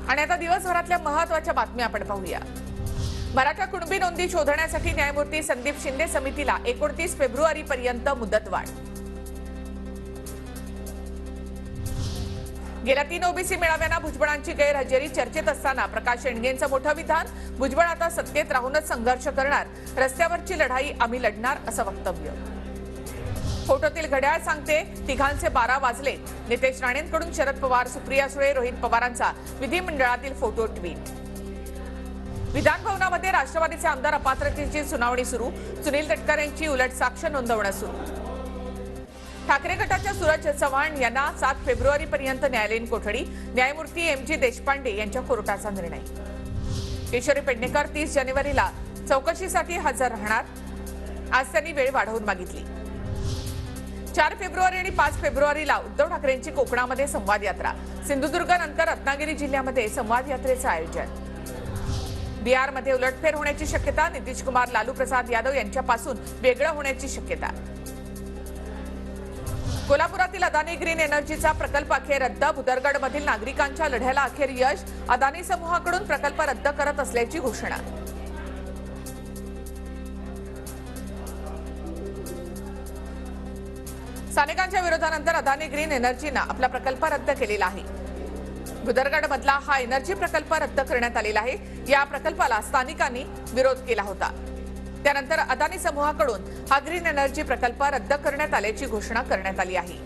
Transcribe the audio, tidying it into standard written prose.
आणि आता दिवसभरातल्या महत्त्वाच्या बातम्या आपण पाहूया। मराठा कुणबी नोंदी शोधण्यासाठी न्यायमूर्ती संदीप शिंदे समितीला 29 फेब्रुवारीपर्यंत मुदतवाढ। गेल्या 3 ओबीसी मेळाव्यांना भुजबळांची गैरहजेरी चर्चेत असताना प्रकाश एंडगेंचं मोठं विधान, भुजबळ आता सत्तेत राहूनच संघर्ष करणार, रस्त्यावरची लढाई आम्ही लढणार असं वक्तव्य। फोटोतील घड्याळ सांगते तिघांचे 12 वाजले। नितेश राणेंकडून शरद पवार, सुप्रिया सुळे, रोहित पवारांचा विधिमंडळातील फोटो ट्विट। विधान भवनामध्ये राष्ट्रवादीचे आमदार अपात्रतेची सुनावणी सुरू, सुनील तटकरे यांची उलट साक्ष नोंदवणं सुरू। ठाकरे गटाच्या सूरज चव्हाण यांना 7 फेब्रुवारीपर्यंत न्यायालयीन कोठडी, न्यायमूर्ती एम.जी. देशपांडे यांच्या कोर्टाचा निर्णय। किशोरी पेडणेकर 30 जानेवारीला चौकशीसाठी हजर राहणार, आज त्यांनी वेळ वाढवून मागितली। 4 फेब्रुवारी आणि 5 फेब्रुवारीला उद्धव ठाकरेंची कोकणामध्ये संवाद यात्रा, सिंधुदुर्गनंतर रत्नागिरी जिल्ह्यामध्ये संवाद यात्रेचं आयोजन। बिहारमध्ये उलटफेर होण्याची शक्यता, नितीश कुमार, लालू प्रसाद यादव यांच्यापासून वेगळं होण्याची शक्यता। कोल्हापुरातील अदानी ग्रीन एनर्जीचा प्रकल्प अखेर रद्द, भुदरगडमधील नागरिकांच्या लढ्याला अखेर यश, अदानी समूहाकडून प्रकल्प रद्द करत असल्याची घोषणा। स्थानिकांच्या विरोधानंतर अदानी ग्रीन एनर्जीनं आपला प्रकल्प रद्द केलेला आहे। भुदरगडमधला हा एनर्जी प्रकल्प रद्द करण्यात आलेला आहे। या प्रकल्पाला स्थानिकांनी विरोध केला होता। त्यानंतर अदानी समूहाकडून हा ग्रीन एनर्जी प्रकल्प रद्द करण्यात आल्याची घोषणा करण्यात आली आहे।